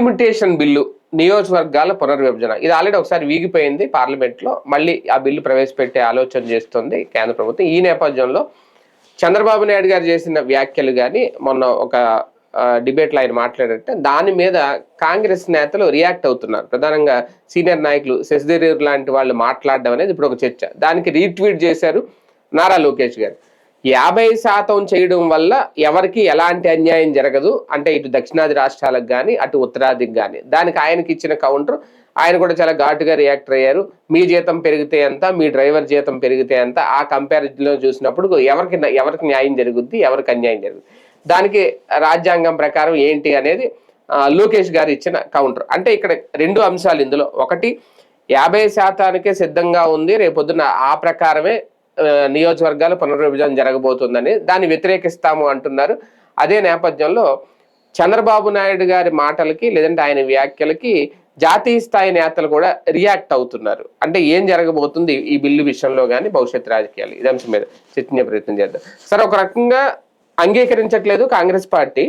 Delimitation bill, నియోజకవర్గాల పునర్విభజన ఇది ఆల్రెడీ ఒకసారి వీగిపోయింది పార్లమెంట్లో. మళ్ళీ ఆ బిల్లు ప్రవేశపెట్టే ఆలోచన చేస్తుంది కేంద్ర ప్రభుత్వం. ఈ నేపథ్యంలో చంద్రబాబు నాయుడు గారు చేసిన వ్యాఖ్యలు కానీ, మొన్న ఒక డిబేట్లో ఆయన మాట్లాడారంటే దాని మీద కాంగ్రెస్ నేతలు రియాక్ట్ అవుతున్నారు. ప్రధానంగా సీనియర్ నాయకులు శశిధర్ లాంటి వాళ్ళు మాట్లాడడం అనేది ఇప్పుడు ఒక చర్చ. దానికి రీట్వీట్ చేశారు నారా లోకేష్ గారు. 50% చేయడం వల్ల ఎవరికి ఎలాంటి అన్యాయం జరగదు అంటే, ఇటు దక్షిణాది రాష్ట్రాలకు కానీ అటు ఉత్తరాదికి కానీ. దానికి ఆయనకి ఇచ్చిన కౌంటర్ ఆయన కూడా చాలా ఘాటుగా రియాక్ట్ అయ్యారు. మీ జీతం పెరిగితే ఎంత, మీ డ్రైవర్ జీతం పెరిగితే ఎంత, ఆ కంపారిజన్లో చూసినప్పుడు ఎవరికి న్యాయం జరుగుద్ది, ఎవరికి అన్యాయం జరుగుద్ది, దానికి రాజ్యాంగం ప్రకారం ఏంటి అనేది లోకేష్ గారు ఇచ్చిన కౌంటర్. అంటే ఇక్కడ రెండు అంశాలు ఇందులో. ఒకటి, 50%కే సిద్ధంగా ఉంది, రేపొద్దున ఆ ప్రకారమే నియోజకవర్గాల పునర్విభజన జరగబోతుందని దాన్ని వ్యతిరేకిస్తాము అంటున్నారు. అదే నేపథ్యంలో చంద్రబాబు నాయుడు గారి మాటలకి లేదంటే ఆయన వ్యాఖ్యలకి జాతీయ స్థాయి నేతలు కూడా రియాక్ట్ అవుతున్నారు. అంటే ఏం జరగబోతుంది ఈ బిల్లు విషయంలో కానీ భవిష్యత్ రాజకీయాలు, ఇదే అంశం మీద చర్చించే ప్రయత్నం చేద్దాం. సరే, ఒక రకంగా అంగీకరించట్లేదు కాంగ్రెస్ పార్టీ,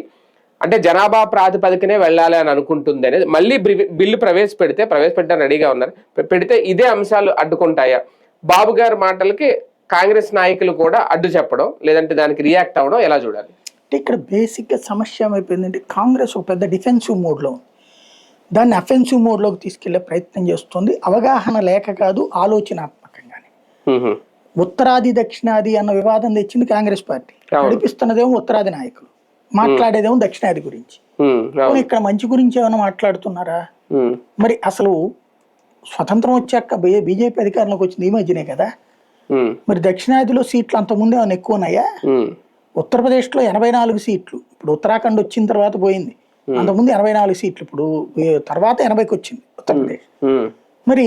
అంటే జనాభా ప్రాతిపదికనే వెళ్ళాలి అని అనుకుంటుంది అనేది. మళ్ళీ బిల్లు ప్రవేశపెట్టడానికి రెడీగా ఉన్నారు. పెడితే ఇదే అంశాలు అడ్డుకుంటాయా? బాబు గారి మాటలకి కాంగ్రెస్ నాయకులు కూడా అడ్డు చెప్పడం లేదంటే దానికి రియాక్ట్ అవ్వడం ఎలా చూడాలి? అంటే ఇక్కడ బేసిక్గా సమస్య ఏమైపోయిందంటే, కాంగ్రెస్ ఒక పెద్ద డిఫెన్సివ్ మోడ్లో ఉంది, దాన్ని అఫెన్సివ్ మోడ్లోకి తీసుకెళ్లే ప్రయత్నం చేస్తుంది. అవగాహన లేక కాదు, ఆలోచనాత్మకంగానే. ఉత్తరాది దక్షిణాది అన్న వివాదం తెచ్చింది కాంగ్రెస్ పార్టీ, నడిపిస్తున్నదేమో ఉత్తరాది నాయకులు, మాట్లాడేదేమో దక్షిణాది గురించి. ఇక్కడ మంచి గురించి ఏమైనా మాట్లాడుతున్నారా? మరి అసలు స్వతంత్రం వచ్చాక బీజేపీ అధికారంలోకి వచ్చింది ఈ మధ్యనే కదా. మరి దక్షిణాదిలో సీట్లు అంతకుముందు ఏమైనా ఎక్కువ ఉన్నాయా? ఉత్తరప్రదేశ్లో 84 సీట్లు, ఇప్పుడు ఉత్తరాఖండ్ వచ్చిన తర్వాత పోయింది. అంతకుముందు 84 సీట్లు, ఇప్పుడు తర్వాత 80కి వచ్చింది ఉత్తరప్రదేశ్. మరి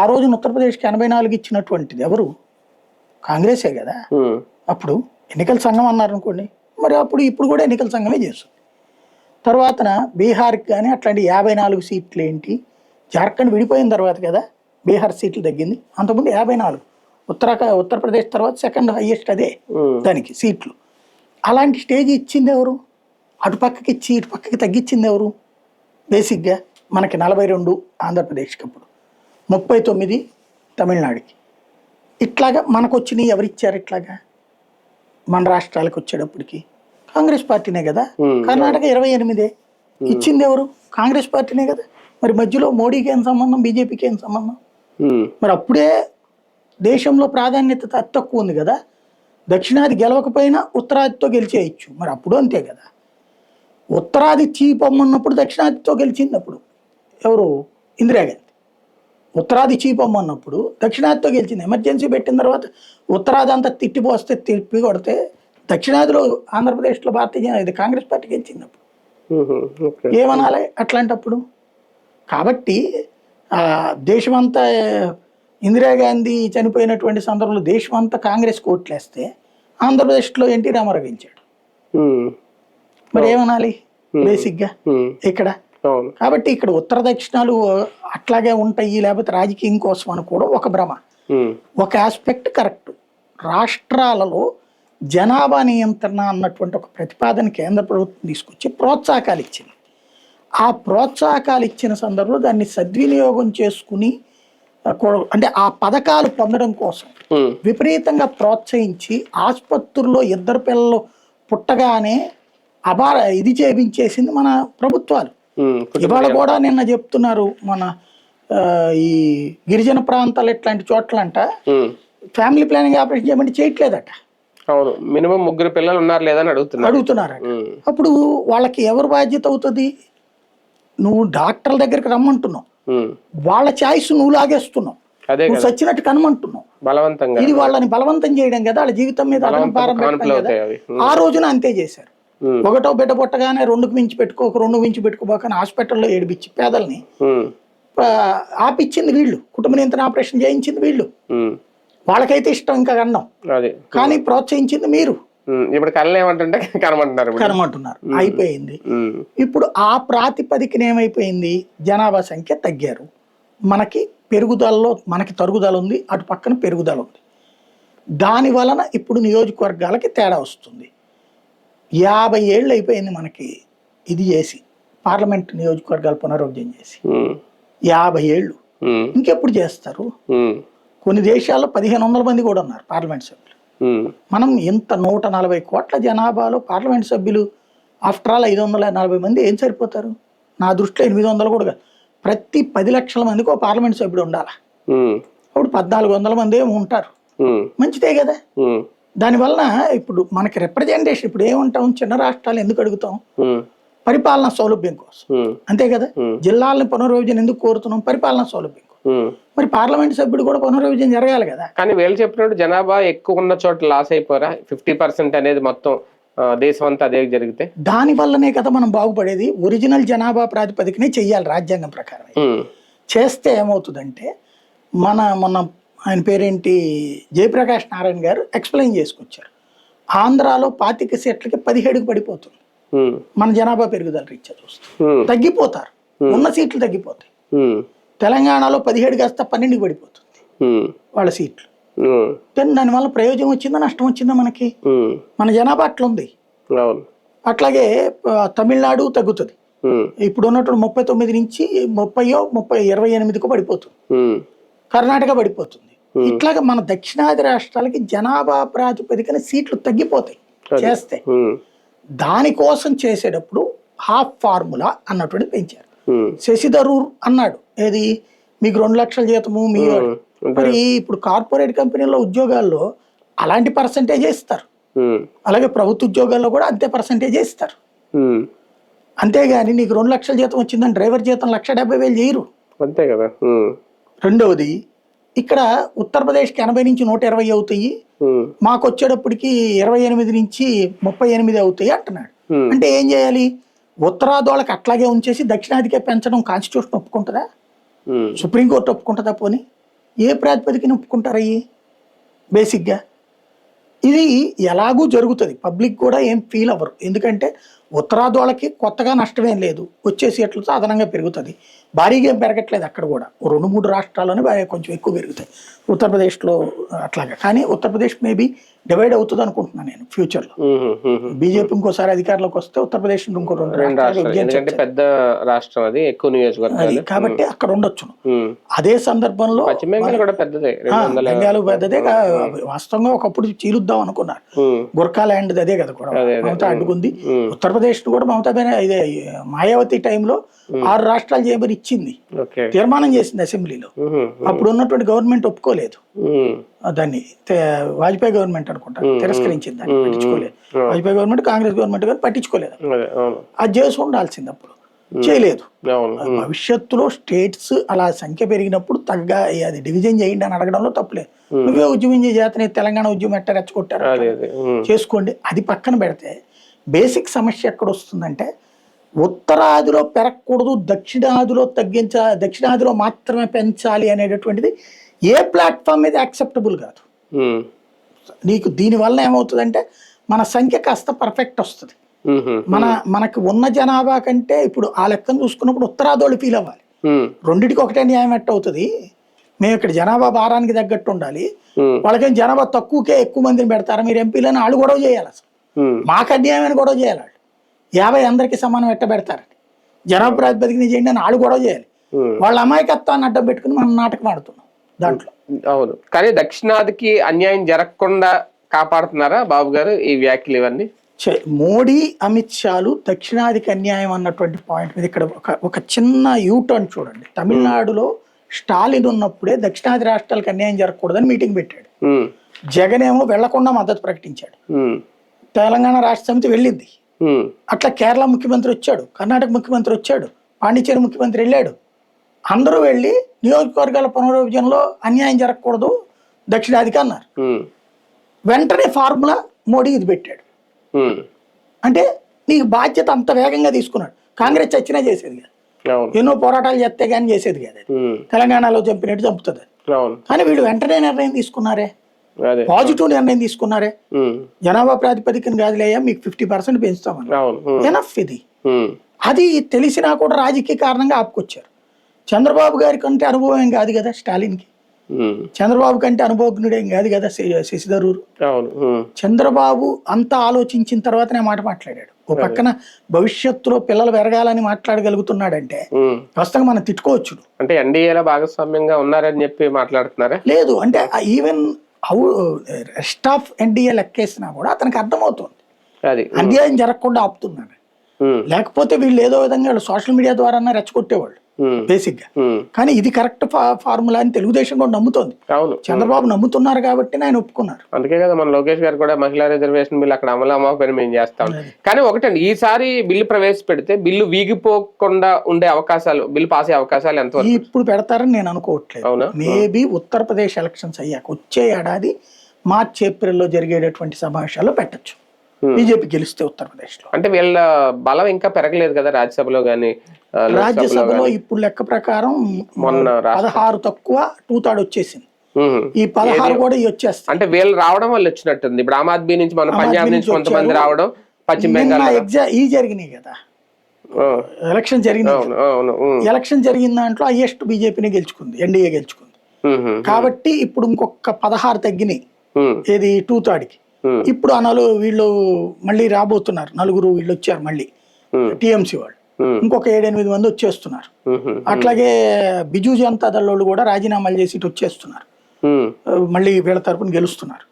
ఆ రోజున ఉత్తరప్రదేశ్కి 84 ఇచ్చినటువంటిది ఎవరు? కాంగ్రెసే కదా. అప్పుడు ఎన్నికల సంఘం అన్నారు అనుకోండి, మరి ఇప్పుడు కూడా ఎన్నికల సంఘమే చేస్తుంది. తర్వాతన బీహార్కి కానీ అట్లాంటి 54 సీట్లు ఏంటి, జార్ఖండ్ విడిపోయిన తర్వాత కదా బీహార్ సీట్లు తగ్గింది. అంతకుముందు 54, ఉత్తరప్రదేశ్ తర్వాత సెకండ్ హైయెస్ట్ అదే దానికి సీట్లు. అలాంటి స్టేజ్ ఇచ్చింది ఎవరు? అటుపక్కకి ఇచ్చి ఇటు పక్కకి తగ్గించింది ఎవరు? బేసిక్గా మనకి 42 ఆంధ్రప్రదేశ్కి, అప్పుడు 39 తమిళనాడుకి. ఇట్లాగా మనకు వచ్చినాయి ఎవరిచ్చారు? ఇట్లాగా మన రాష్ట్రాలకు వచ్చేటప్పటికి కాంగ్రెస్ పార్టీనే కదా. కర్ణాటక 28 ఇచ్చింది ఎవరు? కాంగ్రెస్ పార్టీనే కదా. మరి మధ్యలో మోడీకి ఏం సంబంధం, బీజేపీకి ఏం సంబంధం? మరి అప్పుడే దేశంలో ప్రాధాన్యత తక్కువ ఉంది కదా. దక్షిణాది గెలవకపోయినా ఉత్తరాదితో గెలిచేయచ్చు. మరి అప్పుడు అంతే కదా. ఉత్తరాది చీపమ్మన్నప్పుడు దక్షిణాదితో గెలిచింది. అప్పుడు ఎవరు? ఇందిరాగాంధీ. ఉత్తరాది చీపమ్మన్నప్పుడు దక్షిణాదితో గెలిచింది. ఎమర్జెన్సీ పెట్టిన తర్వాత ఉత్తరాది అంతా తిప్పి కొడితే దక్షిణాదిలో ఆంధ్రప్రదేశ్లో ఇది కాంగ్రెస్ పార్టీ గెలిచింది. అప్పుడు ఏమనాలి అట్లాంటప్పుడు? కాబట్టి దేశమంతా ఇందిరాగాంధీ చనిపోయినటువంటి సందర్భంలో దేశమంతా కాంగ్రెస్ కోట్లేస్తే ఆంధ్రప్రదేశ్లో ఎన్టీ రామారావు గెలిచాడు. మరి ఏమనాలి బేసిక్గా ఇక్కడ? కాబట్టి ఇక్కడ ఉత్తర దక్షిణాలు అట్లాగే ఉంటాయి, లేకపోతే రాజకీయం కోసం అనుకోవడం ఒక భ్రమ. ఒక ఆస్పెక్ట్ కరెక్ట్, రాష్ట్రాలలో జనాభా నియంత్రణ అన్నటువంటి ఒక ప్రతిపాదన కేంద్ర ప్రభుత్వం తీసుకొచ్చి ప్రోత్సాహకాలు ఇచ్చింది. ఆ ప్రోత్సాహకాలు ఇచ్చిన సందర్భంలో దాన్ని సద్వినియోగం చేసుకుని, అంటే ఆ పథకాలు పొందడం కోసం విపరీతంగా ప్రోత్సహించి ఆసుపత్రుల్లో 2 పిల్లలు పుట్టగానే ఇది చేపించేసింది మన ప్రభుత్వాలు. ఇవాళ కూడా నిన్న చెప్తున్నారు, మన ఈ గిరిజన ప్రాంతాలు ఇట్లాంటి చోట్లంట ఫ్యామిలీ ప్లానింగ్ ఆపరేషన్ చేయమంటే చేయట్లేదట. అవును, మినిమం 3 పిల్లలు ఉన్నారు లేదని అడుగుతున్నారట. అప్పుడు వాళ్ళకి ఎవరు బాధ్యత అవుతుంది? నువ్వు డాక్టర్ల దగ్గరికి రమ్మంటున్నావు, వాళ్ళ ఛాయిస్ నువ్వు లాగేస్తున్నావు, నువ్వు సచ్చినట్టు కనమంటున్నావు. ఇది వాళ్ళని బలవంతం చేయడం కదా, వాళ్ళ జీవితం మీద భారం పెట్టడం కదా. ఆ రోజున అంతే చేశారు. 1వ బిడ్డ పుట్టగానే 2కి మించి పెట్టుకోక, 2 మించి పెట్టుకోబోకని హాస్పిటల్లో ఏడిపించి పేదల్ని ఆపిచ్చింది వీళ్ళు. కుటుంబ నియంత్రణ ఆపరేషన్ చేయించింది వీళ్ళు. వాళ్ళకైతే ఇష్టం ఇంకా కన్నాం, కానీ ప్రోత్సహించింది మీరు. ఇప్పుడు కనమంటున్నారు. అయిపోయింది. ఇప్పుడు ఆ ప్రాతిపదికన ఏమైపోయింది? జనాభా సంఖ్య తగ్గారు, మనకి పెరుగుదలలో మనకి తరుగుదల ఉంది, అటు పక్కన పెరుగుదల ఉంది. దాని వలన ఇప్పుడు నియోజకవర్గాలకి తేడా వస్తుంది. 50 ఏళ్ళు అయిపోయింది మనకి ఇది చేసి పార్లమెంట్ నియోజకవర్గాలు పునర్విభజన చేసి ఉమ్, 50 ఏళ్ళు ఉమ్, ఇంకెప్పుడు చేస్తారు? ఉమ్, కొన్ని దేశాల్లో 1500 మంది కూడా ఉన్నారు పార్లమెంట్ సభ్యులు. ఉమ్, మనం ఇంత 140 కోట్ల జనాభాలో పార్లమెంట్ సభ్యులు ఆఫ్టర్ ఆల్ 540 మంది ఏం సరిపోతారు? నా దృష్టిలో 800 కూడా కాదు. ప్రతి 10 లక్షల మందికి ఒక పార్లమెంట్ సభ్యుడు ఉండాలి. ఉమ్, అప్పుడు 1400 మంది ఏమి ఉంటారు. ఉమ్, మంచిదే కదా. ఉమ్, దానివల్ల ఇప్పుడు మనకి రిప్రజెంటేషన్ ఇప్పుడు ఏమంటాం, చిన్న రాష్ట్రాలు ఎందుకు అడుగుతాం? ఉమ్, పరిపాలనా సౌలభ్యం కోసం. ఉమ్, అంతే కదా. జిల్లాలను పునర్విభజన ఎందుకు కోరుతున్నాం? పరిపాలనా సౌలభ్యం కోసం. ఉమ్. మరి పార్లమెంట్ సభ్యుడు కూడా పునర్విభజన జరగాలి కదా. కానీ వీళ్ళు చెప్పినట్టు జనాభా ఎక్కువ ఉన్న చోట లాస్ అయిపోరా? 50% అనేది మొత్తం దేశం అంతా అదే జరిగితే. దాని వల్లనే కదా మనం బాగుపడేది. ఒరిజినల్ జనాభా ప్రాతిపదికనే చెయ్యాలి రాజ్యాంగం ప్రకారం. ఉమ్, చేస్తే ఏమవుతుందంటే మొన్న ఆయన పేరేంటి జయప్రకాష్ నారాయణ గారు ఎక్స్ప్లెయిన్ చేసుకొచ్చారు. ఆంధ్రాలో 25 సీట్లకి 17కి పడిపోతుంది. ఉమ్, మన జనాభా పెరుగుదల రీత్యా చూస్తే ఉమ్, తగ్గిపోతారు, ఉన్న సీట్లు తగ్గిపోతాయి. ఉమ్, తెలంగాణలో 17 కాస్త 12కి పడిపోతుంది ఉమ్, వాళ్ళ సీట్లు. ఉమ్, కానీ దానివల్ల ప్రయోజనం వచ్చిందా నష్టం వచ్చిందా మనకి? ఉమ్, మన జనాభా అట్లుంది. అవును. అట్లాగే తమిళనాడు తగ్గుతుంది. ఉమ్, ఇప్పుడు ఉన్నటువంటి 39 నుంచి 28కు పడిపోతుంది. ఉమ్, కర్ణాటక పడిపోతుంది. ఇట్లాగా మన దక్షిణాది రాష్ట్రాలకి జనాభా ప్రాతిపదికన సీట్లు తగ్గిపోతాయి చేస్తే. ఉమ్, దానికోసం చేసేటప్పుడు హాఫ్ ఫార్ములా అన్నటువంటి పెంచారు. ఉమ్, శశి థరూర్ అన్నాడు, ఏది మీకు 2 లక్షల జీతము మీ మరి ఇప్పుడు కార్పొరేట్ కంపెనీల్లో ఉద్యోగాల్లో అలాంటి పర్సంటేజ్ ఇస్తారు. ఉమ్, అలాగే ప్రభుత్వ ఉద్యోగాల్లో కూడా అంతే పర్సంటేజ్ ఇస్తారు. ఉమ్, అంతేగాని నీకు 2 లక్షల జీతం వచ్చిందని డ్రైవర్ జీతం 1,70,000 చేయరు. అంతే కదా. ఉమ్, రెండవది ఇక్కడ ఉత్తరప్రదేశ్కి 80 నుంచి 120 అవుతాయి, ఉమ్, మాకు వచ్చేటప్పటికి 28 నుంచి 38 అవుతాయి అంటున్నాడు. ఉమ్, అంటే ఏం చేయాలి? ఉత్తరాదోళకి అట్లాగే ఉంచేసి దక్షిణాదికే పెంచడం కాన్స్టిట్యూషన్ ఒప్పుకుంటుందా? ఉమ్, సుప్రీంకోర్టు ఒప్పుకుంటుందా? పోనీ ఏ ప్రాతిపదికన ఒప్పుకుంటారు అయ్యి? బేసిక్గా ఇది ఎలాగూ జరుగుతుంది. పబ్లిక్ కూడా ఏం ఫీల్ అవ్వరు. ఎందుకంటే ఉత్తరాదోళకి కొత్తగా నష్టమేం లేదు, వచ్చే సీట్లతో అదనంగా పెరుగుతుంది. భారీగా ఏం పెరగట్లేదు అక్కడ కూడా. 2-3 రాష్ట్రాల్లోనే కొంచెం ఎక్కువ పెరుగుతాయి, ఉత్తరప్రదేశ్లో అట్లాగా. కానీ ఉత్తరప్రదేశ్ మేబీ డివైడ్ అవుతుంది అనుకుంటున్నాను నేను ఫ్యూచర్లో. ఉమ్, ఉమ్, బీజేపీ ఇంకోసారి అధికారంలోకి వస్తే ఉత్తరప్రదేశ్ ఇంకో 2 రెండు రాష్ట్రాలు రాష్ట్రాలు, విభజించవచ్చు. ఎందుకంటే పెద్ద రాష్ట్రం, అది ఎక్కువ అది నియోజకవర్గాలు. కాబట్టి అక్కడ ఉండొచ్చును. ఉమ్, అదే సందర్భంలో పశ్చిమ బెంగాల్ కూడా పెద్దదే, 200. బెంగాల్ పెద్దదే. వాస్తవంగా ఒకప్పుడు చీలుద్దాం అనుకున్నారు. గుర్ఖా ల్యాండ్ అదే కదా కూడా మమతా అడ్డుకుంది. ఉత్తరప్రదేశ్ కూడా మమతా ఇదే మాయావతి టైంలో 6 రాష్ట్రాలు చేయమని ఇచ్చింది, ఓకే, తీర్మానం చేసింది అసెంబ్లీలో. అప్పుడు ఉన్నటువంటి గవర్నమెంట్ ఒప్పుకోలేదు ఉమ్, దాన్ని. వాజ్పేయి గవర్నమెంట్ అనుకుంటా తిరస్కరించింది దాన్ని, పట్టించుకోలేదు. వాజ్పేయి గవర్నమెంట్, కాంగ్రెస్ గవర్నమెంట్ కానీ పట్టించుకోలేదు. అదే, అవును, అది చేసి ఉండాల్సింది, అప్పుడు చేయలేదు. అవును. భవిష్యత్తులో స్టేట్స్ అలా సంఖ్య పెరిగినప్పుడు అది డివిజన్ చేయండి అని అడగడంలో తప్పులేదు. నువ్వే ఉద్యమం చేతనే తెలంగాణ ఉద్యమం ఎట్ట రెచ్చగొట్టారు అదే, అదే, చేసుకోండి. అది పక్కన పెడితే బేసిక్ సమస్య ఎక్కడ వస్తుందంటే ఉత్తరాదిలో పెరగకూడదు, దక్షిణాదిలో మాత్రమే పెంచాలి అనేటటువంటిది ఏ ప్లాట్ఫామ్ మీద యాక్సెప్టబుల్ కాదు. ఉమ్, నీకు దీనివల్ల ఏమవుతుందంటే మన సంఖ్య కాస్త పర్ఫెక్ట్ వస్తుంది. మనకు ఉన్న జనాభా కంటే ఇప్పుడు ఆ లెక్కను చూసుకున్నప్పుడు ఉత్తరాదోళ్ళు ఫీల్ అవ్వాలి. రెండిటికి ఒకటే న్యాయం ఎట్ట అవుతుంది? మేము ఇక్కడ జనాభా భారానికి తగ్గట్టు ఉండాలి, వాళ్ళకేం జనాభా తక్కువకే ఎక్కువ మందిని పెడతారా మీరు ఎంపీలని వాళ్ళు గొడవ చేయాలి. అసలు మాకు అన్యాయమని గొడవ చేయాలి. వాళ్ళు 50 అందరికీ సమానం ఎట్ట పెడతారని జనాభా ప్రాతిపదికన చేయండి అని వాళ్ళు గొడవ చేయాలి. వాళ్ళ అమాయకత్వాన్ని అడ్డం పెట్టుకుని మనం నాటకం ఆడుతున్నాం దాంట్లో. అవును, కానీ దక్షిణాదికి అన్యాయం జరగకుండా కాపాడుతున్నారా బాబు గారు ఈ వ్యాఖ్యలు ఇవన్నీ? మోడీ, అమిత్ షాలు దక్షిణాదికి అన్యాయం అన్నటువంటి పాయింట్ మీద ఇక్కడ ఒక చిన్న యూటర్న్ చూడండి. తమిళనాడులో స్టాలిన్ ఉన్నప్పుడే దక్షిణాది రాష్ట్రాలకు అన్యాయం జరగకూడదని మీటింగ్ పెట్టాడు. జగన్ ఏమో వెళ్లకుండా మద్దతు ప్రకటించాడు. తెలంగాణ రాష్ట్ర సమితి వెళ్ళింది. అట్లా కేరళ ముఖ్యమంత్రి వచ్చాడు, కర్ణాటక ముఖ్యమంత్రి వచ్చాడు, పాండిచేరి ముఖ్యమంత్రి వెళ్ళాడు. అందరూ వెళ్ళి నియోజకవర్గాల పునర్విభజనలో అన్యాయం జరగకూడదు దక్షిణాదికి అన్నారు. వెంటనే ఫార్ములా మోడీ ఇది పెట్టాడు. అంటే నీకు బాధ్యత అంత వేగంగా తీసుకున్నాడు. కాంగ్రెస్ చచ్చినా చేసేది కాదు, ఎన్నో పోరాటాలు చేస్తే కానీ చేసేది కాదు. తెలంగాణలో చంపినట్టు చంపుతుంది. కానీ వీళ్ళు వెంటనే నిర్ణయం తీసుకున్నారే, పాజిటివ్ నిర్ణయం తీసుకున్నారే. జనాభా ప్రాతిపదికన కాదులేయా మీకు 50% పెంచుతామని. ఎనఫ్ ఇది. అది తెలిసినా కూడా రాజకీయ కారణంగా ఆపుకొచ్చారు. చంద్రబాబు గారి కంటే అనుభవం ఏం కాదు కదా స్టాలిన్కి, చంద్రబాబు కంటే అనుభవజ్ఞుడేం కాదు కదా శశి థరూర్. చంద్రబాబు అంతా ఆలోచించిన తర్వాతనే మాట మాట్లాడాడు. ఓ పక్కన భవిష్యత్తులో పిల్లలు పెరగాలని మాట్లాడగలుగుతున్నాడంటే ప్రస్తుతం మనం తిట్టుకోవచ్చు. అంటే ఎన్డీఏలో భాగస్వామ్యంగా ఉన్నారని చెప్పి మాట్లాడుతున్నారా? లేదు అంటే ఈవెన్ రెస్ట్ ఆఫ్ ఎన్డీఏ లెక్కేసినా కూడా అతనికి అర్థమవుతుంది అది అన్యాయం జరగకుండా ఆపుతున్నాడు. లేకపోతే వీళ్ళు ఏదో విధంగా సోషల్ మీడియా ద్వారా రెచ్చగొట్టేవాళ్ళు బేసిక్ గా. కానీ ఇది కరెక్ట్ ఫార్ములా అని తెలుగుదేశం కూడా నమ్ముతోంది. అవును, చంద్రబాబు నమ్ముతున్నారు కాబట్టి ఆయన ఒప్పుకున్నారు. అందుకే కదా మన లోకేష్ గారు కూడా మహిళా రిజర్వేషన్ బిల్ అక్కడ అమలు అమ్మకపోయినా మేము చేస్తాం. కానీ ఒకటండి, ఈసారి బిల్లు ప్రవేశపెడితే బిల్లు వీగిపోకుండా ఉండే అవకాశాలు, బిల్లు పాస్ అయ్యే అవకాశాలు ఎంత ఇప్పుడు పెడతారని నేను అనుకోవట్లేదు. మేబీ ఉత్తరప్రదేశ్ ఎలక్షన్స్ అయ్యాక వచ్చే ఏడాది మార్చ్ ఏప్రిల్లో జరిగేటటువంటి సమావేశాల్లో పెట్టచ్చు, బీజేపీ గెలిస్తే ఉత్తరప్రదేశ్ లో. అంటే వీళ్ళ బలం ఇంకా పెరగలేదు కదా రాజ్యసభలో గానీ. రాజ్యసభలో ఇప్పుడు లెక్క ప్రకారం మొన్న 16 తక్కువ 2/3 వచ్చేసింది. ఈ 16 కూడా వచ్చేస్తాయి. అంటే వీళ్ళు రావడం వల్ల వచ్చినట్టుంది. ఇప్పుడు ఆమ్ ఆద్మీ నుంచి, మన పంజాబ్ నుంచి కొంతమంది రావడం, పశ్చిమ బెంగాల్ జరిగినాయి కదా ఎలక్షన్ జరిగినాయి. ఎలక్షన్ జరిగిన దాంట్లో హైయెస్ట్ బీజేపీని గెలుచుకుంది, ఎన్డీఏ గెలుచుకుంది. కాబట్టి ఇప్పుడు ఇంకొక 16 తగ్గినాయి, ఏది 2/3కి. ఇప్పుడు వీళ్ళు మళ్ళీ రాబోతున్నారు, 4 వీళ్ళు వచ్చారు మళ్ళీ టిఎంసీ వాళ్ళు, ఇంకొక 7-8 మంది వచ్చేస్తున్నారు. అట్లాగే బిజు జనతా దళ్ వాళ్ళు కూడా రాజీనామాలు చేసి ఇటు వచ్చేస్తున్నారు, మళ్ళీ వీళ్ళ తరపున గెలుస్తున్నారు.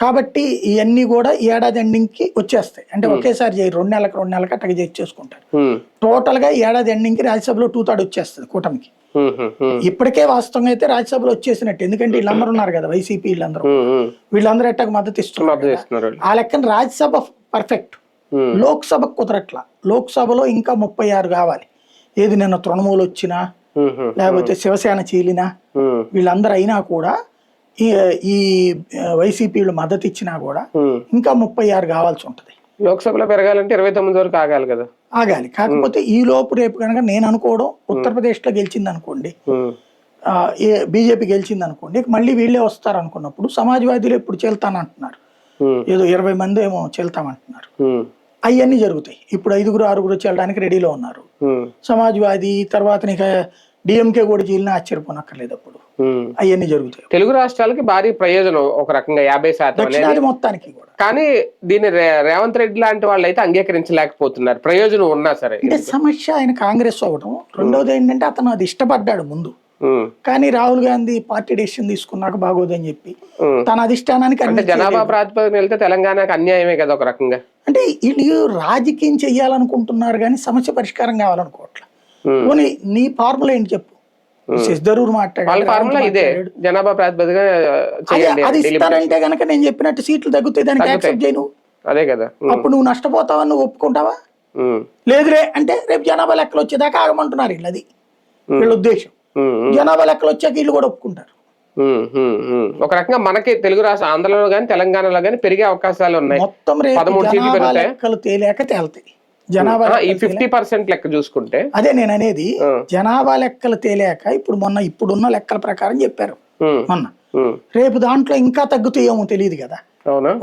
కాబట్టి ఇవన్నీ కూడా ఈ ఏడాది ఎండింగ్ కి వచ్చేస్తాయి. అంటే ఒకేసారి 2 నెలలకు అట్టగా చేసుకుంటారు. టోటల్ గా ఏడాది ఎండింగ్ కి రాజ్యసభలో 2/3 వచ్చేస్తుంది కూటమికి. ఇప్పటికే వాస్తవంగా అయితే రాజ్యసభలో వచ్చేసినట్టు, ఎందుకంటే వీళ్ళందరూ ఉన్నారు కదా వైసీపీ, వీళ్ళందరూ ఎట్టకు మద్దతు ఇస్తున్నారు. ఆ లెక్కన రాజ్యసభ పర్ఫెక్ట్, లోక్సభకు కుదరట్లా. లోక్సభలో ఇంకా 36 కావాలి. ఏది నిన్న తృణమూలు వచ్చినా లేకపోతే శివసేన చీలినా వీళ్ళందరూ అయినా కూడా ఈ వైసీపీలు మద్దతు ఇచ్చినా కూడా ఇంకా 36 కావాల్సి ఉంటది. లోక్సభలో పెరగాలంటే 29 వరకు ఆగాలి కదా. ఆగాలి. కాకపోతే ఈ లోపు రేపు కనుక నేను అనుకోవడం, ఉత్తరప్రదేశ్ లో గెలిచింది అనుకోండి, బీజేపీ గెలిచింది అనుకోండి, మళ్ళీ వీళ్ళే వస్తారు అనుకున్నప్పుడు సమాజ్వాదీలు ఇప్పుడు చెల్తానంటున్నారు, ఏదో 20 మంది ఏమో చెల్తామంటున్నారు. అవన్నీ జరుగుతాయి. ఇప్పుడు 5-6 చెల్లడానికి రెడీలో ఉన్నారు. సమాజ్వాదీ తర్వాత డిఎంకే కూడా చీలినా ఆశ్చర్యపోనక్కర్లేదు. అప్పుడు అవన్నీ జరుగుతాయి. తెలుగు రాష్ట్రాలకి భారీ ప్రయోజనం ఒక రకంగా 50% మొత్తానికి కూడా. కానీ దీన్ని రేవంత్ రెడ్డి లాంటి వాళ్ళు అయితే అంగీకరించలేకపోతున్నారు, ప్రయోజనం ఉన్నా సరే. అంటే సమస్య ఆయన కాంగ్రెస్ అవ్వడం. రెండవది ఏంటంటే అతను అది ఇష్టపడ్డాడు ముందు, కానీ రాహుల్ గాంధీ పార్టీ డెసిషన్ తీసుకున్నాక బాగోదని చెప్పి తన అధిష్టానానికి. అంటే జనాభా ప్రాతిపదికన వెళ్తే తెలంగాణకు అన్యాయమే కదా ఒక రకంగా. అంటే వీళ్ళు రాజకీయం చెయ్యాలనుకుంటున్నారు కానీ సమస్య పరిష్కారం కావాలనుకోవట్లేదు. పోనీ నీ ఫార్ములా ఏంటి చెప్పు. శశిధరూర్ మాట్లాడారు ఇదే జనాభా ప్రాతిపదిక అది ఇస్తారంటే గనక నేను చెప్పినట్టు సీట్లు తగ్గుతాయి, దానికి యాక్సెప్ట్ చేయను. అదే కదా. అప్పుడు నువ్వు నష్టపోతావని నువ్వు ఒప్పుకుంటావా? లేదులే అంటే రేపు జనాభా లెక్కలు వచ్చేదాకా ఆగమంటున్నారు వీళ్ళు. అది వీళ్ళ ఉద్దేశం. జనాభా లెక్కలు వచ్చాక వీళ్ళు కూడా ఒప్పుకుంటారు. ఒక రకంగా మనకి తెలుగు రాష్ట్ర ఆంధ్రలో గానీ తెలంగాణలో గానీ పెరిగే అవకాశాలు ఉన్నాయి. మొత్తం 13 సీట్లు పెరుగుతాయి. లెక్కలు తేలేక తేలుతాయి. జనాభా ఈ 50% లెక్క చూసుకుంటే అదే నేను అనేది. జనాభా లెక్కలు తేలేక ఇప్పుడున్న లెక్కల ప్రకారం చెప్పారు మొన్న. రేపు దాంట్లో ఇంకా తగ్గుతాయేమో తెలియదు కదా.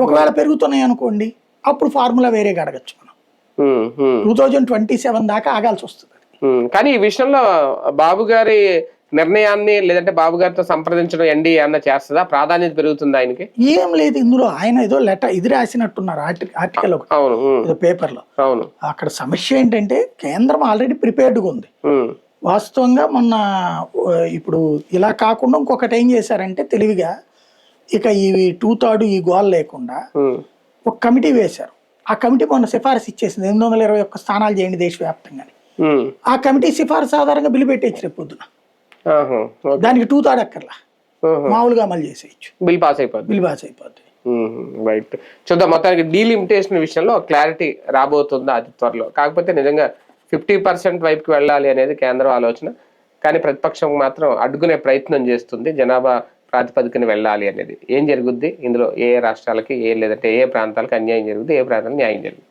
ఒకవేళ పెరుగుతున్నాయి అనుకోండి, అప్పుడు ఫార్ములా వేరేగా అడగచ్చు మనం. 2027 దాకా ఆగాల్సి వస్తుంది. కానీ ఈ విషయంలో బాబు గారి నిర్ణయాన్ని లేదంటే బాబు గారితో సంప్రదించడం ఎన్డీఏ అన్న చేస్తుందా? ప్రాధాన్యత పెరుగుతుంది ఆయనకి? ఏం లేదు ఇందులో. ఆయన ఏదో లెటర్ ఇది రాసినట్టున్నారు ఆర్టికల్ పేపర్ లో. అవును. అక్కడ సమస్య ఏంటంటే కేంద్రం ఆల్రెడీ ప్రిపేర్డ్గా ఉంది. వాస్తవంగా మొన్న ఇప్పుడు ఇలా కాకుండా ఇంకొకటి ఏం చేశారంటే తెలివిగా, ఇక ఈ 2/3 ఈ గోల్ లేకుండా ఒక కమిటీ వేశారు. ఆ కమిటీ మొన్న సిఫారసు ఇచ్చేసింది 821 స్థానాలు చేయండి దేశవ్యాప్తంగా. ఆ కమిటీ సిఫారసు ఆధారంగా బిల్లు పెట్టేచ్చు రేపు పొద్దున. దానికి 2/3 అక్కర్లా, మామూలుగా అమలు చేసేయచ్చు. బిల్ పాస్ అయిపోద్ది. రైట్. చూద్దాం. మొత్తానికి డీలిమిటేషన్ విషయంలో క్లారిటీ రాబోతుందా అతి త్వరలో. కాకపోతే నిజంగా 50% వైపుకి వెళ్ళాలి అనేది కేంద్రం ఆలోచన, కానీ ప్రతిపక్షం మాత్రం అడ్డుకునే ప్రయత్నం చేస్తుంది జనాభా ప్రాతిపదికన వెళ్ళాలి అనేది. ఏం జరుగుద్ది ఇందులో? ఏ రాష్ట్రాలకి లేదంటే ఏ ప్రాంతాలకు అన్యాయం జరుగుద్ది, ఏ ప్రాంతాలకు న్యాయం జరుగుద్ది?